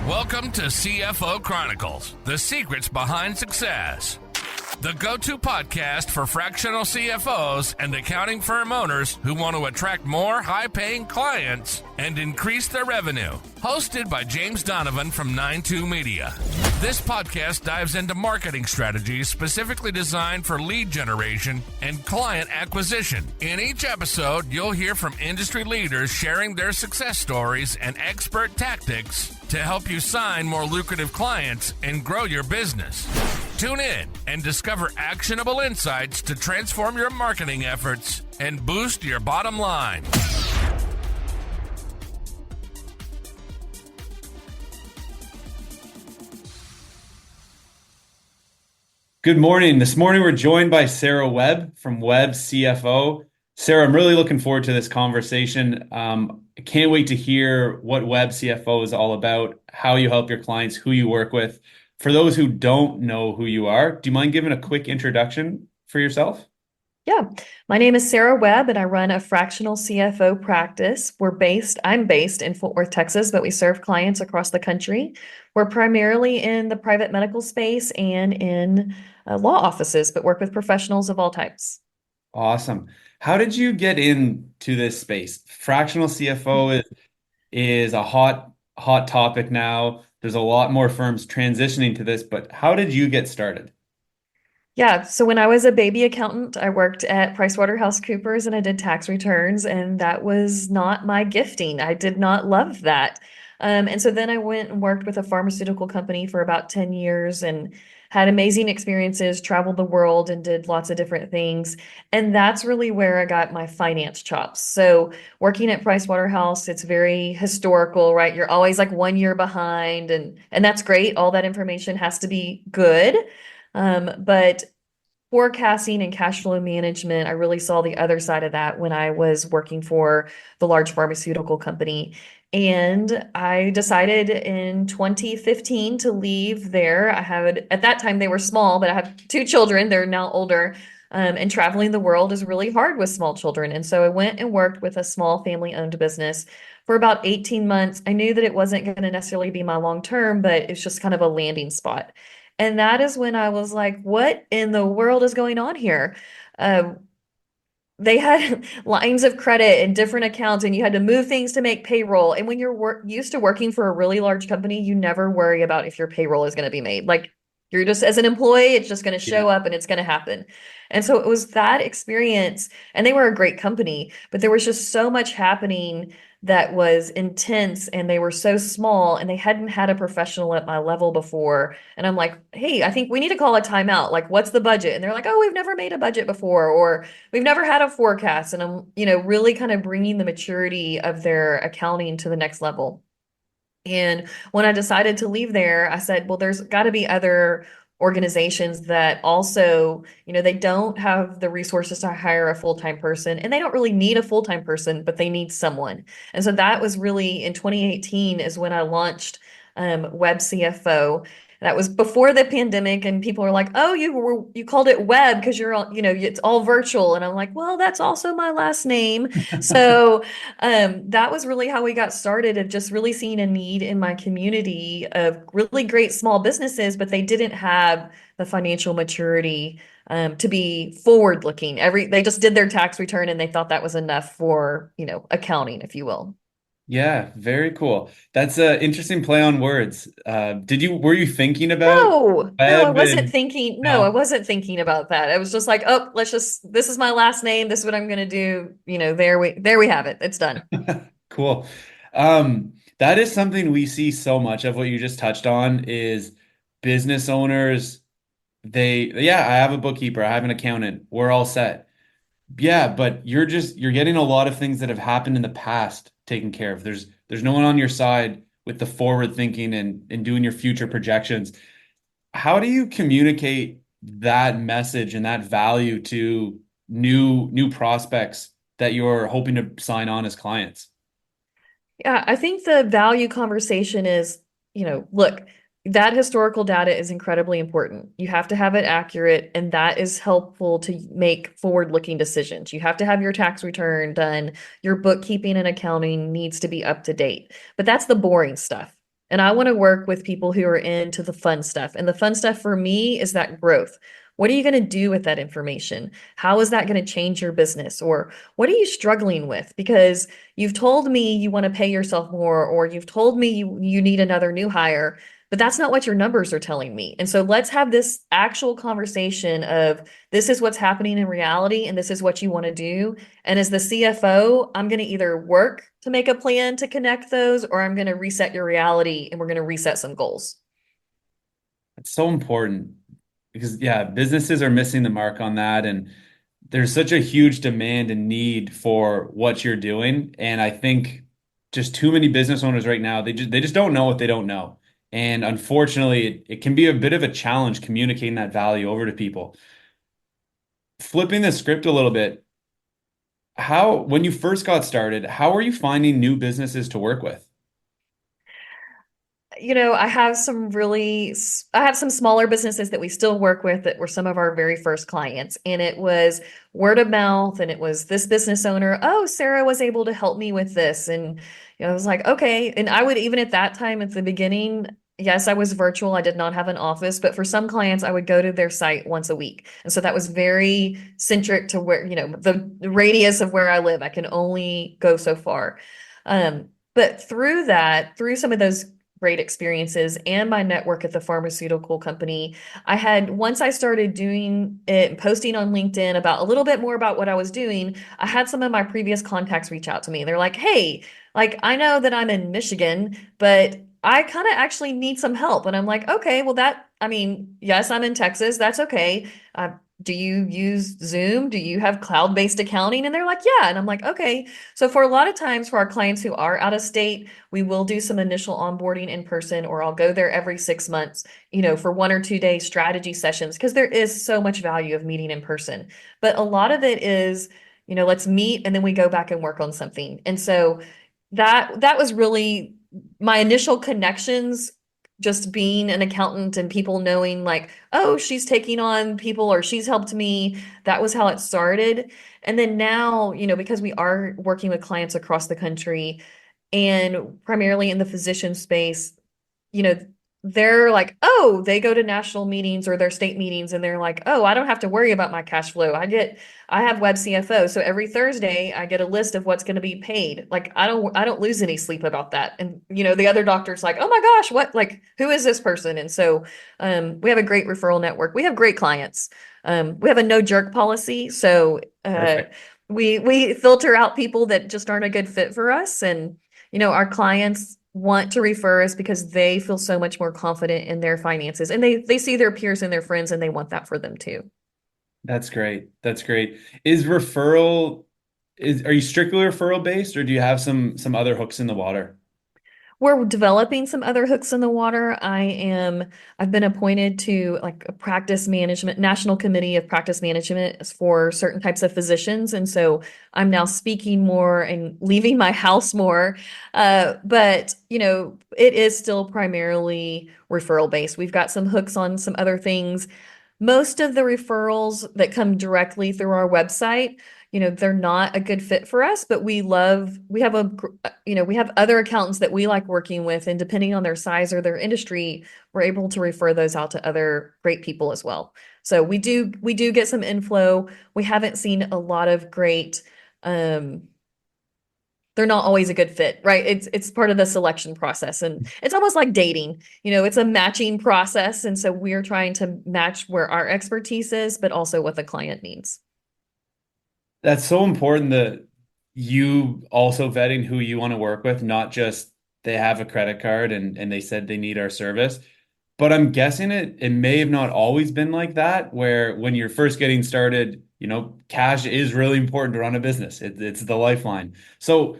Welcome to CFO Chronicles, the secrets behind success. The go-to podcast for fractional CFOs and accounting firm owners who want to attract more high-paying clients and increase their revenue. Hosted by James Donovan from 92 Media. This podcast dives into marketing strategies specifically designed for lead generation and client acquisition. In each episode, you'll hear from industry leaders sharing their success stories and expert tactics to help you sign more lucrative clients and grow your business. Tune in and discover actionable insights to transform your marketing efforts and boost your bottom line. Good morning. This morning we're joined by Sarah Webb from Webb CFO. Sarah, I'm really looking forward to this conversation. I can't wait to hear what Webb CFO is all about, how you help your clients, who you work with. For those who don't know who you are, do you mind giving a quick introduction for yourself? Yeah, my name is Sarah Webb and I run a fractional CFO practice. I'm based in Fort Worth, Texas, but we serve clients across the country. We're primarily in the private medical space and in law offices, but work with professionals of all types. Awesome. How did you get into this space? Fractional CFO is a hot topic now. There's a lot more firms transitioning to this, but how did you get started? Yeah, so when I was a baby accountant, I worked at PricewaterhouseCoopers and I did tax returns, and that was not my gifting. I did not love that. And so then I went and worked with a pharmaceutical company for about 10 years and had amazing experiences, traveled the world and did lots of different things. And that's really where I got my finance chops. So working at Pricewaterhouse, it's very historical, right? You're always like 1 year behind, and that's great. All that information has to be good. But forecasting and cash flow management, I really saw the other side of that when I was working for the large pharmaceutical company. And I decided in 2015 to leave there. At that time, they were small, but I have 2 children. They're now older. And traveling the world is really hard with small children. And so I went and worked with a small family-owned business for about 18 months. I knew that it wasn't going to necessarily be my long term, but it's just kind of a landing spot. And that is when I was like, what in the world is going on here? They had lines of credit and different accounts, and you had to move things to make payroll. And when you're used to working for a really large company, you never worry about if your payroll is going to be made. Like you're just, as an employee, it's just going to show up and it's going to happen. And so it was that experience, and they were a great company, but there was just so much happening that was intense, and they were so small and they hadn't had a professional at my level before. And I'm like, hey, I think we need to call a timeout. Like, what's the budget? And they're like, oh, we've never made a budget before, or we've never had a forecast. And I'm, really kind of bringing the maturity of their accounting to the next level. And when I decided to leave there, I said, well, there's got to be other organizations that also, they don't have the resources to hire a full-time person, and they don't really need a full-time person, but they need someone. And so that was really in 2018 is when I launched Webb CFO. That was before the pandemic, and people were like, "Oh, you called it Webb because you're all, it's all virtual." And I'm like, "Well, that's also my last name." So that was really how we got started, of just really seeing a need in my community of really great small businesses, but they didn't have the financial maturity to be forward looking. They just did their tax return and they thought that was enough for, accounting, if you will. Yeah, very cool. That's an interesting play on words. Were you thinking about No, I Webb wasn't thinking. No, I no. wasn't thinking about that. I was just like, oh, this is my last name. This is what I'm going to do. There we have it. It's done. Cool. That is something we see so much of. What you just touched on is business owners. I have a bookkeeper, I have an accountant, we're all set. Yeah, but you're getting a lot of things that have happened in the past taken care of. There's no one on your side with the forward thinking and doing your future projections. How do you communicate that message and that value to new prospects that you're hoping to sign on as clients? Yeah, I think the value conversation is, look, that historical data is incredibly important. You have to have it accurate, and that is helpful to make forward-looking decisions. You have to have your tax return done. Your bookkeeping and accounting needs to be up to date. But that's the boring stuff. And I want to work with people who are into the fun stuff. And the fun stuff for me is that growth. What are you going to do with that information? How is that going to change your business? Or what are you struggling with? Because you've told me you want to pay yourself more, or you've told me you need another new hire, but that's not what your numbers are telling me. And so let's have this actual conversation of this is what's happening in reality, and this is what you want to do. And as the CFO, I'm going to either work to make a plan to connect those, or I'm going to reset your reality and we're going to reset some goals. It's so important because, yeah, businesses are missing the mark on that. And there's such a huge demand and need for what you're doing. And I think just too many business owners right now, they just don't know what they don't know. And unfortunately, it can be a bit of a challenge communicating that value over to people. Flipping the script a little bit, when you first got started, how are you finding new businesses to work with? I have some smaller businesses that we still work with that were some of our very first clients. And it was word of mouth. And it was this business owner, oh, Sarah was able to help me with this. And I was like, okay. And I would, even at that time at the beginning, yes, I was virtual. I did not have an office, but for some clients, I would go to their site once a week. And so that was very centric to where, the radius of where I live. I can only go so far. But through some of those great experiences and my network at the pharmaceutical company, once I started doing it, posting on LinkedIn about a little bit more about what I was doing, I had some of my previous contacts reach out to me. They're like, hey, like, I know that I'm in Michigan, but I kind of actually need some help. And I'm like, okay, well, yes, I'm in Texas. That's okay. Do you use Zoom? Do you have cloud-based accounting? And they're like, yeah. And I'm like, okay. So for a lot of times for our clients who are out of state, we will do some initial onboarding in person, or I'll go there every 6 months, for 1 or 2 day strategy sessions, because there is so much value of meeting in person. But a lot of it is, let's meet and then we go back and work on something. And so that was really my initial connections, just being an accountant and people knowing like, oh, she's taking on people or she's helped me. That was how it started. And then now, because we are working with clients across the country and primarily in the physician space, you know, they're like, oh, they go to national meetings or their state meetings and they're like, oh, I don't have to worry about my cash flow. I have Webb CFO. So every Thursday I get a list of what's going to be paid. Like I don't lose any sleep about that. And the other doctor's like, oh my gosh, who is this person? And so we have a great referral network. We have great clients. We have a no jerk policy. So Perfect. we filter out people that just aren't a good fit for us. And our clients want to refer us because they feel so much more confident in their finances, and they see their peers and their friends and they want that for them too. That's great. That's great. Are you strictly referral based or do you have some other hooks in the water? We're developing some other hooks in the water. I've been appointed to like a practice management, National Committee of Practice Management for certain types of physicians. And so I'm now speaking more and leaving my house more. But it is still primarily referral based. We've got some hooks on some other things. Most of the referrals that come directly through our website, they're not a good fit for us, but we have other accountants that we like working with, and depending on their size or their industry, we're able to refer those out to other great people as well. So we do get some inflow. We haven't seen a lot of great, they're not always a good fit, right? It's part of the selection process, and it's almost like dating. It's a matching process, and so we're trying to match where our expertise is, but also what the client needs. That's so important that you also vetting who you want to work with, not just they have a credit card and they said they need our service. But I'm guessing it may have not always been like that, where when you're first getting started, cash is really important to run a business. It's the lifeline. So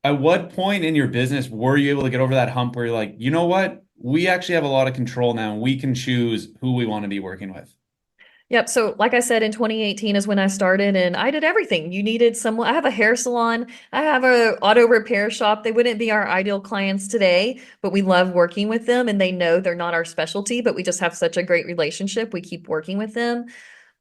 at what point in your business were you able to get over that hump where you're like, you know what? We actually have a lot of control now and we can choose who we want to be working with. Yep. So, like I said, in 2018 is when I started, and I did everything. You needed someone. I have a hair salon. I have a auto repair shop. They wouldn't be our ideal clients today, but we love working with them, and they know they're not our specialty, but we just have such a great relationship. We keep working with them.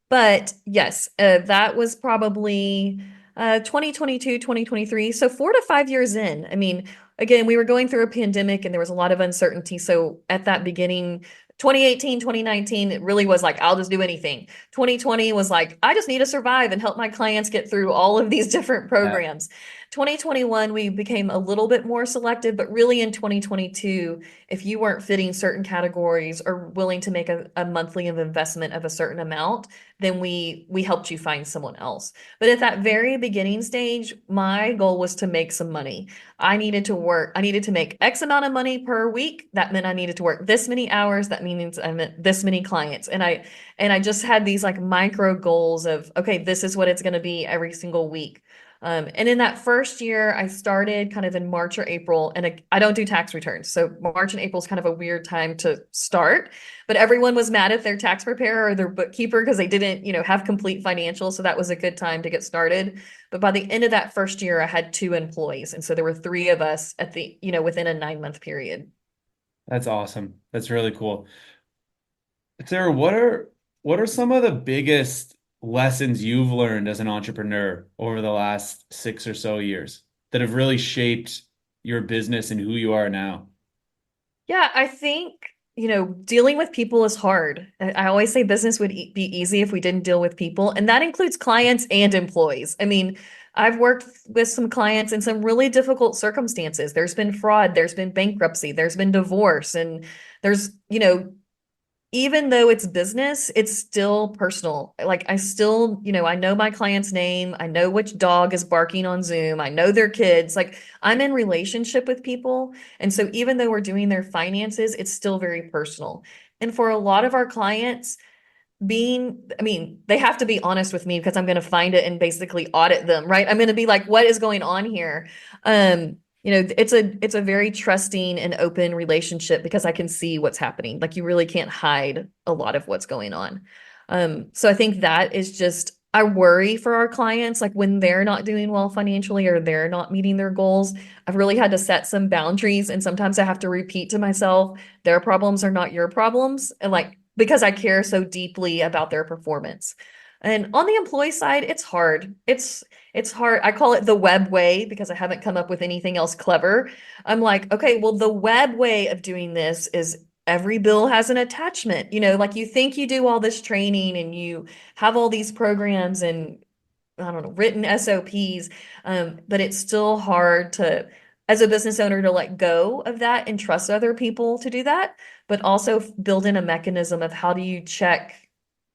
But yes, that was probably 2022, 2023. So 4 to 5 years in. I mean, again, we were going through a pandemic and there was a lot of uncertainty. So at that beginning, 2018, 2019, it really was like, I'll just do anything. 2020 was like, I just need to survive and help my clients get through all of these different Yeah. programs. 2021, we became a little bit more selective, but really in 2022, if you weren't fitting certain categories or willing to make a monthly investment of a certain amount, then we helped you find someone else. But at that very beginning stage, my goal was to make some money. I needed to make X amount of money per week. That meant I needed to work this many hours. That means I meant this many clients. And I just had these like micro goals of, okay, this is what it's going to be every single week. And in that first year, I started kind of in March or April, and I don't do tax returns. So March and April is kind of a weird time to start, but everyone was mad at their tax preparer or their bookkeeper because they didn't, have complete financials. So that was a good time to get started. But by the end of that first year, I had 2 employees. And so there were 3 of us within a 9-month period. That's awesome. That's really cool. Sarah, what are some of the biggest lessons you've learned as an entrepreneur over the last 6 or so years that have really shaped your business and who you are now? Yeah, I think, dealing with people is hard. I always say business would be easy if we didn't deal with people, and that includes clients and employees. I mean, I've worked with some clients in some really difficult circumstances. There's been fraud, there's been bankruptcy, there's been divorce, and there's, even though it's business, it's still personal. Like I still, I know my client's name. I know which dog is barking on Zoom. I know their kids. Like I'm in relationship with people. And so even though we're doing their finances, it's still very personal. And for a lot of our clients, they have to be honest with me because I'm going to find it and basically audit them, right? I'm going to be like, what is going on here? It's a very trusting and open relationship because I can see what's happening. Like you really can't hide a lot of what's going on. So I think that is just, I worry for our clients, like when they're not doing well financially or they're not meeting their goals. I've really had to set some boundaries, and sometimes I have to repeat to myself, their problems are not your problems. And like, because I care so deeply about their performance. And on the employee side, it's hard. It's hard. I call it the Webb way because I haven't come up with anything else clever. I'm like, okay, well, the Webb way of doing this is every bill has an attachment. Like you think you do all this training and you have all these programs and I don't know, written SOPs, but it's still hard to, as a business owner, to let go of that and trust other people to do that, but also build in a mechanism of how do you check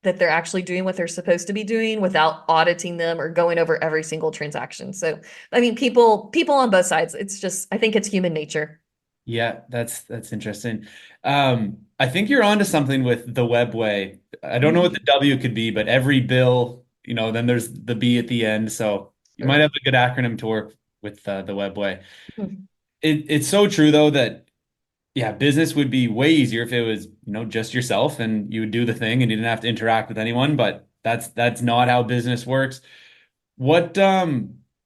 that they're actually doing what they're supposed to be doing without auditing them or going over every single transaction. So, I mean, people on both sides, it's just, I think it's human nature. Yeah, that's interesting. I think you're onto something with the web way. I don't know what the W could be, but every bill, then there's the B at the end. So you might Sure. have a good acronym to work with the web way. Mhm. It's so true though that yeah, business would be way easier if it was, just yourself and you would do the thing and you didn't have to interact with anyone, but that's not how business works. What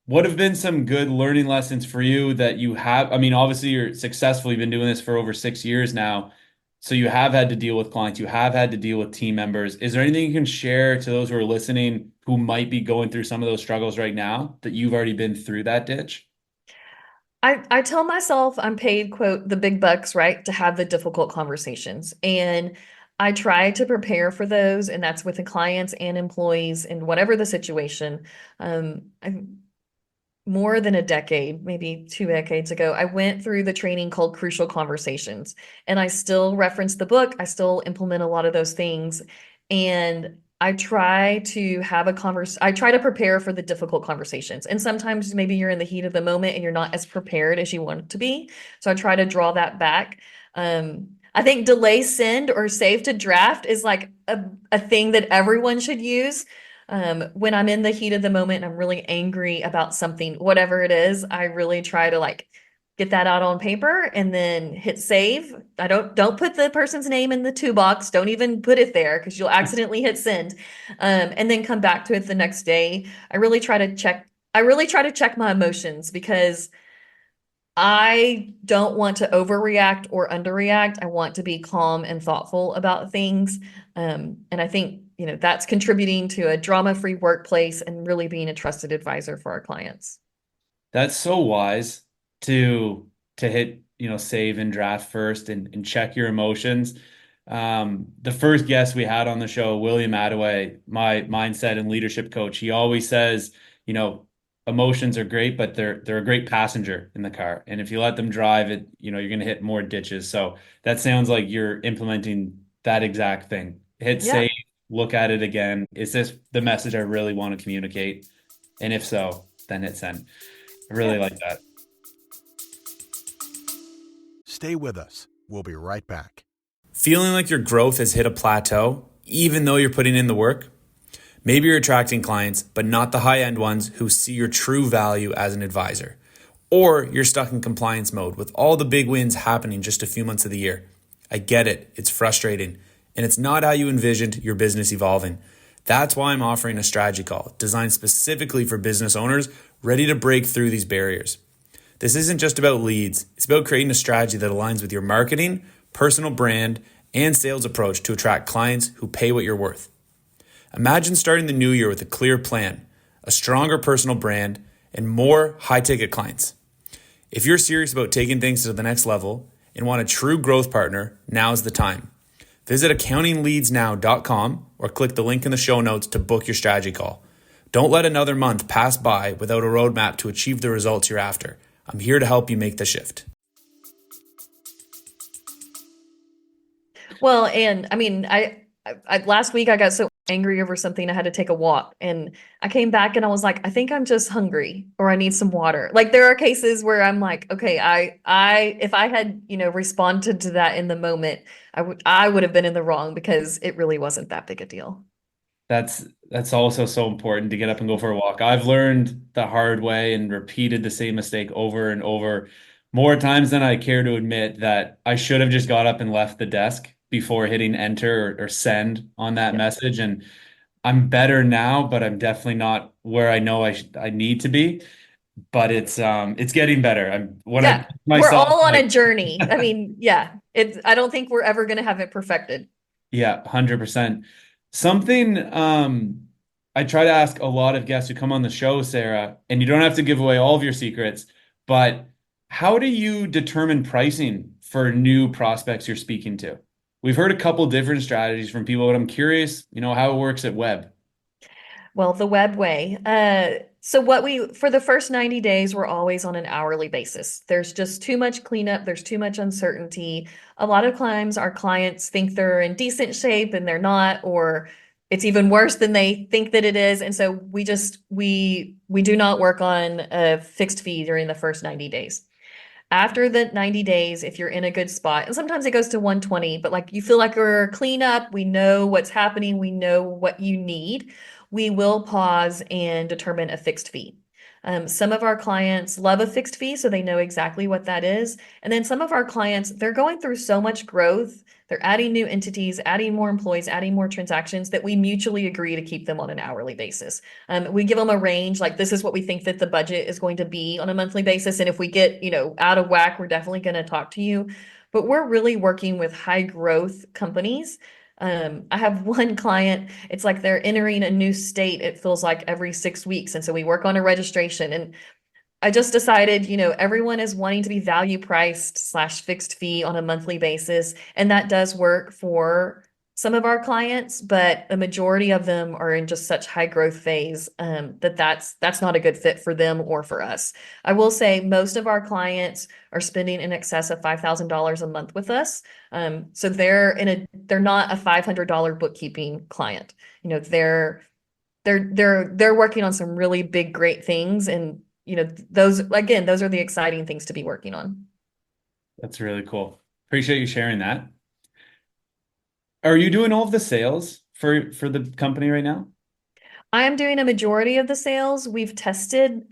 what have been some good learning lessons for you that you have? I mean, obviously you're successful. You've been doing this for over 6 years now. So you have had to deal with clients, you have had to deal with team members. Is there anything you can share to those who are listening who might be going through some of those struggles right now that you've already been through that ditch? I tell myself I'm paid, quote, the big bucks, right, to have the difficult conversations. And I try to prepare for those, and that's with the clients and employees and whatever the situation. I more than a decade, maybe 2 decades ago, I went through the training called Crucial Conversations, and I still reference the book. I still implement a lot of those things, and I try to have I try to prepare for the difficult conversations. And sometimes maybe you're in the heat of the moment and you're not as prepared as you want to be. So I try to draw that back. I think delay send or save to draft is like a thing that everyone should use. When I'm in the heat of the moment and I'm really angry about something, whatever it is, I really try to like get that out on paper and then hit save. I don't put the person's name in the to box. Don't even put it there because you'll accidentally hit send. And then come back to it the next day. I really try to check my emotions because I don't want to overreact or underreact. I want to be calm and thoughtful about things. And I think, that's contributing to a drama-free workplace and really being a trusted advisor for our clients. That's so wise to to hit, save and draft first and check your emotions. The first guest we had on the show, William Attaway, my mindset and leadership coach, he always says, you know, emotions are great, but they're a great passenger in the car. And if you let them drive it, you're going to hit more ditches. So that sounds like you're implementing that exact thing. Hit Yeah. save, look at it again. Is this the message I really want to communicate? And if so, then hit send. I really Yeah. like that. Stay with us. We'll be right back. Feeling like your growth has hit a plateau, even though you're putting in the work? Maybe you're attracting clients, but not the high-end ones who see your true value as an advisor. Or you're stuck in compliance mode with all the big wins happening just a few months of the year. I get it. It's frustrating. And it's not how you envisioned your business evolving. That's why I'm offering a strategy call designed specifically for business owners ready to break through these barriers. This isn't just about leads. It's about creating a strategy that aligns with your marketing, personal brand, and sales approach to attract clients who pay what you're worth. Imagine starting the new year with a clear plan, a stronger personal brand, and more high-ticket clients. If you're serious about taking things to the next level and want a true growth partner, now's the time. Visit accountingleadsnow.com or click the link in the show notes to book your strategy call. Don't let another month pass by without a roadmap to achieve the results you're after. I'm here to help you make the shift. Well, and I mean, I last week I got so angry over something I had to take a walk, and I came back and I was like, I think I'm just hungry or I need some water. Like there are cases where I'm like, okay, I if I had, responded to that in the moment, I would have been in the wrong because it really wasn't that big a deal. That's also so important to get up and go for a walk. I've learned the hard way and repeated the same mistake over and over, more times than I care to admit, that I should have just got up and left the desk before hitting enter or send on that Yeah. message. And I'm better now, but I'm definitely not where I know I need to be. But it's getting better. I'm when I Yeah. catch We're myself all on like a journey. I mean, yeah, I don't think we're ever going to have it perfected. yeah, 100%. Something I try to ask a lot of guests who come on the show, Sarah, and you don't have to give away all of your secrets, but how do you determine pricing for new prospects you're speaking to? We've heard a couple different strategies from people, but I'm curious, how it works at Webb. Well, the Webb way. So for the first 90 days, we're always on an hourly basis. There's just too much cleanup. There's too much uncertainty. A lot of times our clients think they're in decent shape and they're not, or it's even worse than they think that it is. And so we do not work on a fixed fee during the first 90 days. After the 90 days, if you're in a good spot, and sometimes it goes to 120, but like you feel like we're clean up, we know what's happening, we know what you need, we will pause and determine a fixed fee. Some of our clients love a fixed fee, so they know exactly what that is. And then some of our clients, they're going through so much growth, they're adding new entities, adding more employees, adding more transactions that we mutually agree to keep them on an hourly basis. We give them a range, like this is what we think that the budget is going to be on a monthly basis. And if we get, out of whack, we're definitely going to talk to you. But we're really working with high growth companies. I have one client, it's like they're entering a new state, it feels like every 6 weeks. And so we work on a registration. And I just decided, everyone is wanting to be value priced / fixed fee on a monthly basis. And that does work for some of our clients, but the majority of them are in just such high growth phase that's not a good fit for them or for us. I will say most of our clients are spending in excess of $5,000 a month with us. So they're not a $500 bookkeeping client. They're working on some really big, great things. And, those are the exciting things to be working on. That's really cool. Appreciate you sharing that. Are you doing all of the sales for the company right now? I am doing a majority of the sales. We've tested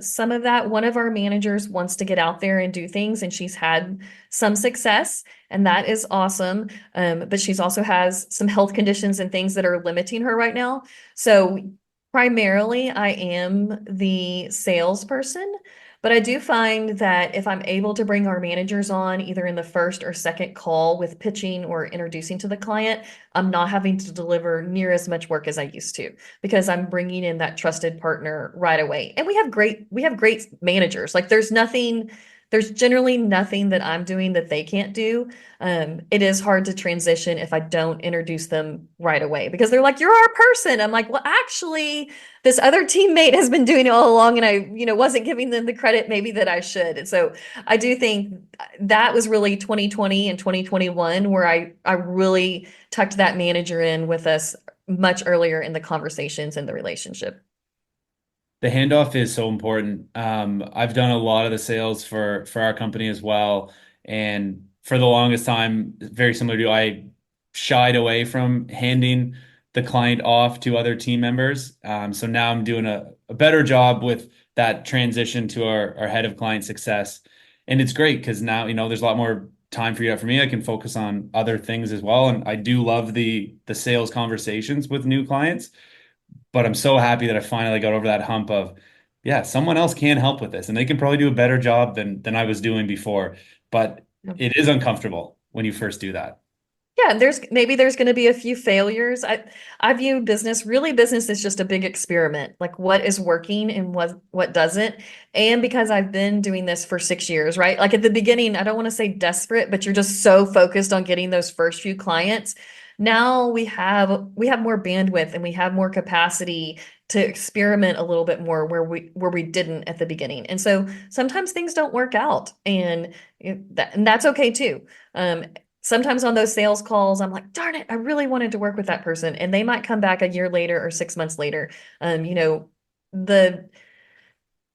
some of that. One of our managers wants to get out there and do things, and she's had some success, and that is awesome. But she's also has some health conditions and things that are limiting her right now. So primarily, I am the salesperson. But I do find that if I'm able to bring our managers on either in the first or second call with pitching or introducing to the client, I'm not having to deliver near as much work as I used to because I'm bringing in that trusted partner right away. And we have great managers. Like there's nothing there's generally nothing that I'm doing that they can't do. It is hard to transition if I don't introduce them right away because they're like, you're our person. I'm like, well, actually, this other teammate has been doing it all along and I, wasn't giving them the credit maybe that I should. And so I do think that was really 2020 and 2021 where I really tucked that manager in with us much earlier in the conversations and the relationship. The handoff is so important. I've done a lot of the sales for our company as well, and for the longest time, very similar to you, I shied away from handing the client off to other team members. So now I'm doing a better job with that transition to our head of client success, and it's great because now there's a lot more time freed up for me. I can focus on other things as well, and I do love the sales conversations with new clients. But I'm so happy that I finally got over that hump of, yeah, someone else can help with this and they can probably do a better job than I was doing before. But it is uncomfortable when you first do that. Yeah, there's going to be a few failures. I view business is just a big experiment. Like what is working and what doesn't. And because I've been doing this for 6 years, right? Like at the beginning, I don't want to say desperate, but you're just so focused on getting those first few clients. Now we have more bandwidth and we have more capacity to experiment a little bit more where we didn't at the beginning. And so sometimes things don't work out and that's okay too. Sometimes on those sales calls, I'm like, darn it, I really wanted to work with that person. And they might come back a year later or 6 months later. The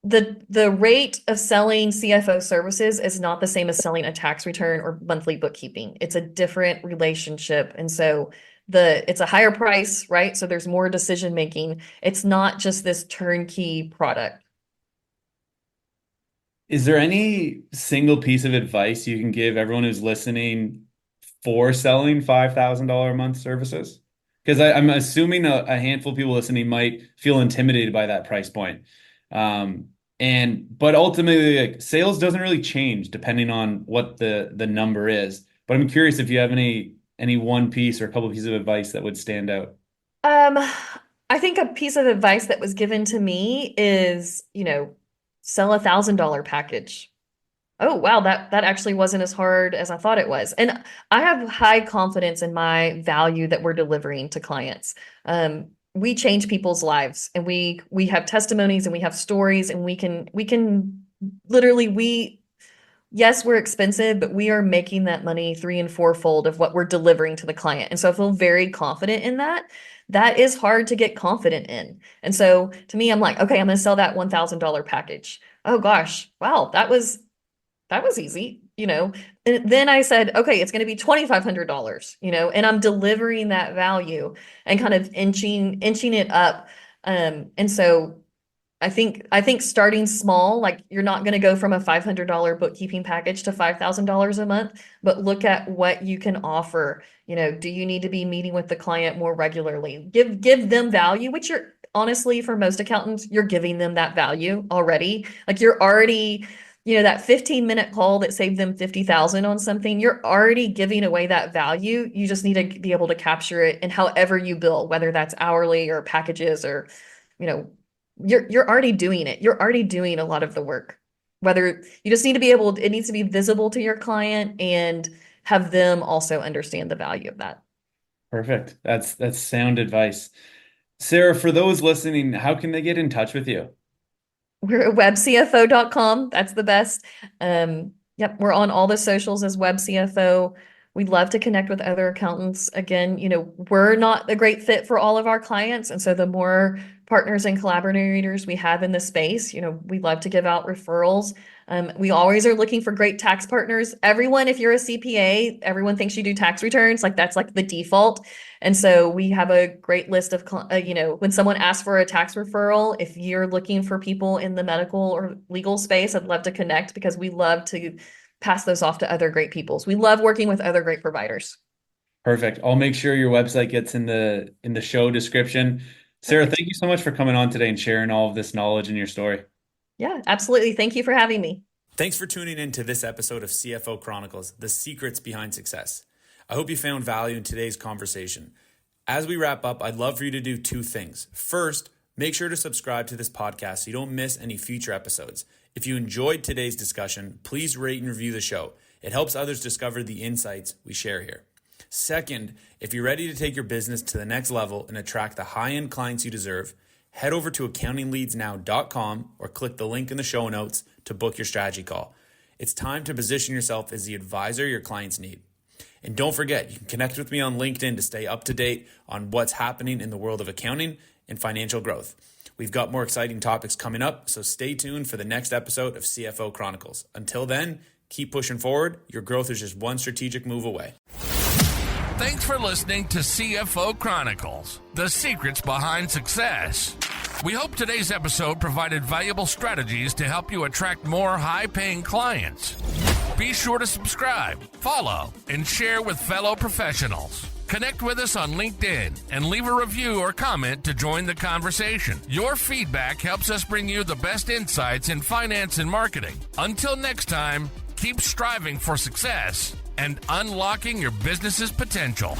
the rate of selling CFO services is not the same as selling a tax return or monthly bookkeeping. It's a different relationship. And so it's a higher price, right? So there's more decision making. It's not just this turnkey product. Is there any single piece of advice you can give everyone who's listening for selling $5,000 a month services? Because I'm assuming a handful of people listening might feel intimidated by that price point. But ultimately, like, sales doesn't really change depending on what the number is. But I'm curious if you have any one piece or a couple pieces of advice that would stand out. Um, I think a piece of advice that was given to me is, sell $1,000 package. Oh, wow, that actually wasn't as hard as I thought it was. And I have high confidence in my value that we're delivering to clients. We change people's lives and we have testimonies and we have stories and we can literally yes, we're expensive, but we are making that money 3 and 4-fold of what we're delivering to the client. And so I feel very confident in that. That is hard to get confident in. And so to me, I'm like, okay, I'm going to sell that $1,000 package. Oh gosh, wow, that was easy. And then I said, okay, it's going to be $2,500, and I'm delivering that value and kind of inching it up. And so I think starting small, like you're not going to go from a $500 bookkeeping package to $5,000 a month, but look at what you can offer. Do you need to be meeting with the client more regularly? Give them value, which you're honestly, for most accountants, you're giving them that value already. Like you're already, that 15-minute call that saved them 50,000 on something, you're already giving away that value. You just need to be able to capture it in however you bill, whether that's hourly or packages or, you know, you're already doing it. You're already doing a lot of the work. Whether you just need to be it needs to be visible to your client and have them also understand the value of that. Perfect. That's sound advice. Sarah, for those listening, how can they get in touch with you? We're at webcfo.com. That's the best. Yep, we're on all the socials as Webb CFO. We'd love to connect with other accountants. Again, we're not a great fit for all of our clients. And so the more partners and collaborators we have in the space, we love to give out referrals. We always are looking for great tax partners. Everyone, if you're a CPA, everyone thinks you do tax returns. Like that's like the default. And so we have a great list of, when someone asks for a tax referral, if you're looking for people in the medical or legal space, I'd love to connect because we love to pass those off to other great peoples. We love working with other great providers. Perfect. I'll make sure your website gets in the show description. Sarah, Perfect. thank you so much for coming on today and sharing all of this knowledge and your story. Yeah, absolutely. Thank you for having me. Thanks for tuning in to this episode of CFO Chronicles, the secrets behind success. I hope you found value in today's conversation. As we wrap up, I'd love for you to do two things. First, make sure to subscribe to this podcast so you don't miss any future episodes. If you enjoyed today's discussion, please rate and review the show. It helps others discover the insights we share here. Second, if you're ready to take your business to the next level and attract the high-end clients you deserve, head over to accountingleadsnow.com or click the link in the show notes to book your strategy call. It's time to position yourself as the advisor your clients need. And don't forget, you can connect with me on LinkedIn to stay up to date on what's happening in the world of accounting and financial growth. We've got more exciting topics coming up, so stay tuned for the next episode of CFO Chronicles. Until then, keep pushing forward. Your growth is just one strategic move away. Thanks for listening to CFO Chronicles, the secrets behind success. We hope today's episode provided valuable strategies to help you attract more high-paying clients. Be sure to subscribe, follow, and share with fellow professionals. Connect with us on LinkedIn and leave a review or comment to join the conversation. Your feedback helps us bring you the best insights in finance and marketing. Until next time, keep striving for success and unlocking your business's potential.